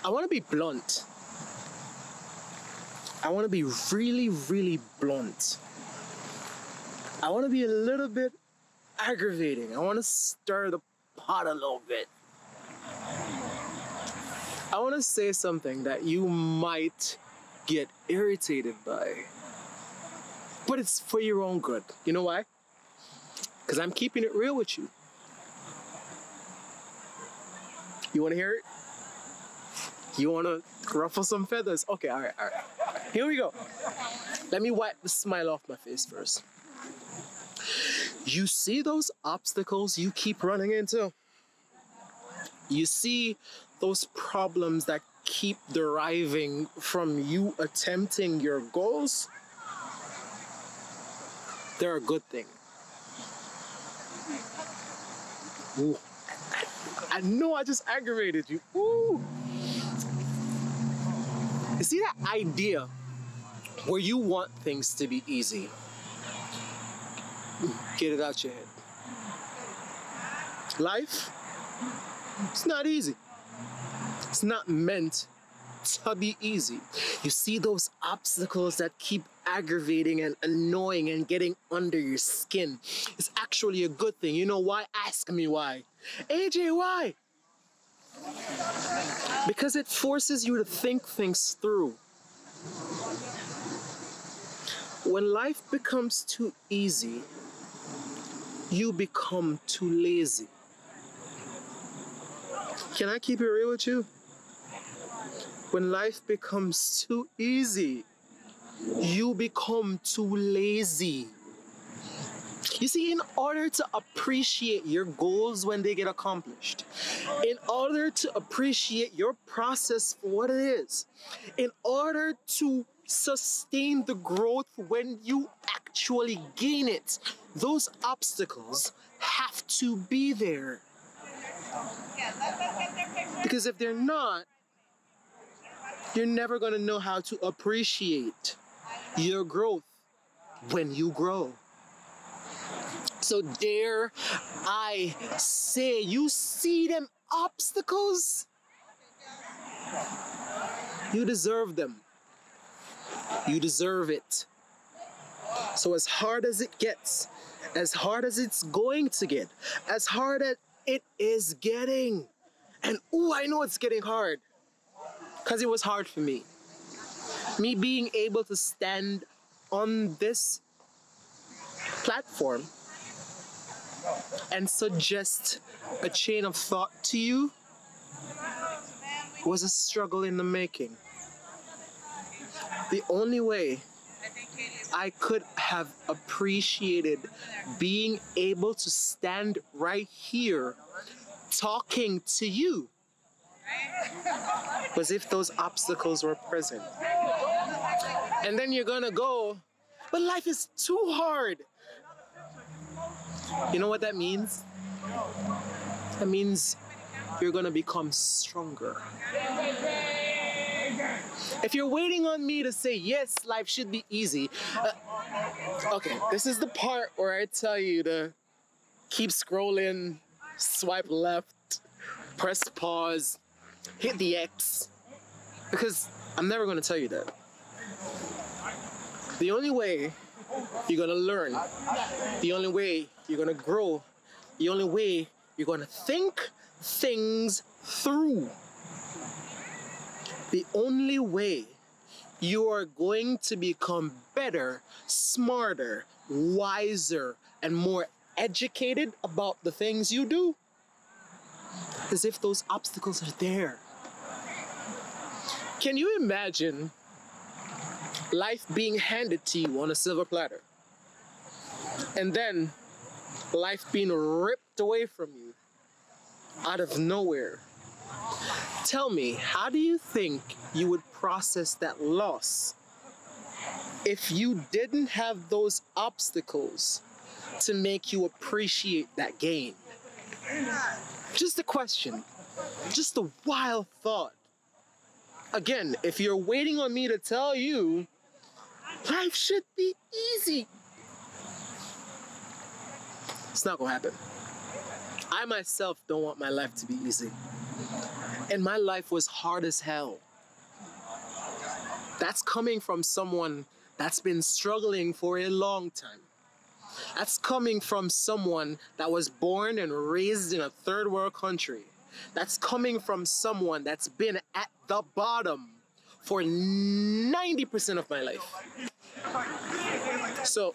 I want to be blunt. I want to be really, really blunt. I want to be a little bit aggravating. I want to stir the pot a little bit. I want to say something that you might get irritated by. But it's for your own good. You know why? Because I'm keeping it real with you. You want to hear it? You want to ruffle some feathers? Okay, all right. Here we go. Let me wipe the smile off my face first. You see those obstacles you keep running into? You see those problems that keep deriving from you attempting your goals? They're a good thing. Ooh. I know I just aggravated you. Ooh. You see that idea where you want things to be easy? Get it out your head. Life, it's not easy. It's not meant to be easy. You see those obstacles that keep aggravating and annoying and getting under your skin. It's actually a good thing. You know why? Ask me why. AJ, why? Because it forces you to think things through. When life becomes too easy, you become too lazy. Can I keep it real with you? When life becomes too easy, you become too lazy. You see, in order to appreciate your goals when they get accomplished, in order to appreciate your process for what it is, in order to sustain the growth when you actually gain it, those obstacles have to be there. Because if they're not, you're never going to know how to appreciate your growth when you grow. So dare I say, you see them obstacles? You deserve them. You deserve it. So as hard as it gets, as hard as it's going to get, as hard as it is getting, and ooh, I know it's getting hard, because it was hard for me. Me being able to stand on this platform and suggest a chain of thought to you was a struggle in the making. The only way I could have appreciated being able to stand right here talking to you was if those obstacles were present. And then you're gonna go, but life is too hard. You know what that means? That means you're gonna become stronger. If you're waiting on me to say, yes, life should be easy. Okay, this is the part where I tell you to keep scrolling, swipe left, press pause, hit the X. Because I'm never gonna tell you that. The only way you're gonna learn, the only way you're gonna grow, the only way you're gonna think things through, the only way you are going to become better, smarter, wiser, and more educated about the things you do is if those obstacles are there. Can you imagine life being handed to you on a silver platter, and then life being ripped away from you out of nowhere? Tell me, how do you think you would process that loss if you didn't have those obstacles to make you appreciate that gain? Just a question, just a wild thought. Again, if you're waiting on me to tell you, life should be easy, it's not gonna happen. I myself don't want my life to be easy. And my life was hard as hell. That's coming from someone that's been struggling for a long time. That's coming from someone that was born and raised in a third world country. That's coming from someone that's been at the bottom for 90% of my life. So,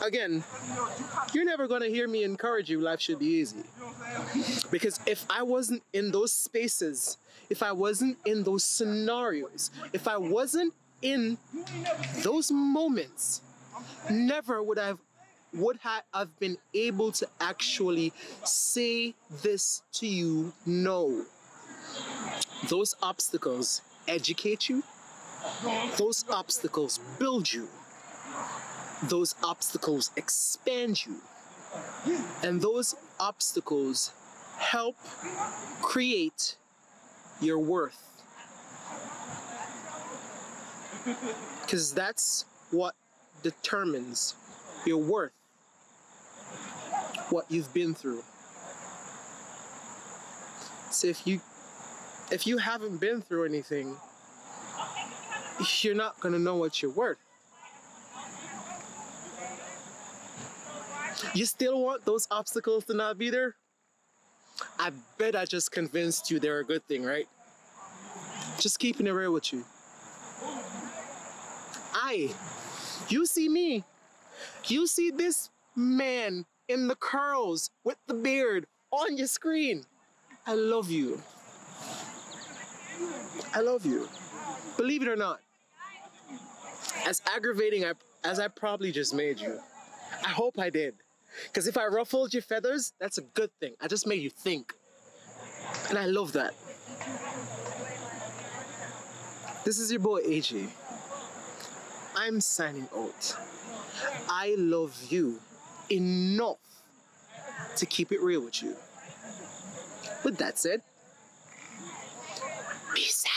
again, you're never gonna hear me encourage you life should be easy. Because if I wasn't in those spaces, if I wasn't in those scenarios, if I wasn't in those moments, never would I have been able to actually say this to you. No. Those obstacles educate you. Those obstacles build you. Those obstacles expand you. And those obstacles help create your worth. Because that's what determines your worth. What you've been through. So if you haven't been through anything, you're not gonna know what you're worth. You still want those obstacles to not be there? I bet I just convinced you they're a good thing, right? Just keeping it real with you. You see me. You see this man in the curls with the beard on your screen. I love you. I love you. Believe it or not. As aggravating as I probably just made you, I hope I did. Because if I ruffled your feathers, that's a good thing. I just made you think. And I love that. This is your boy AJ. I'm signing out. I love you enough to keep it real with you. With that said, peace out.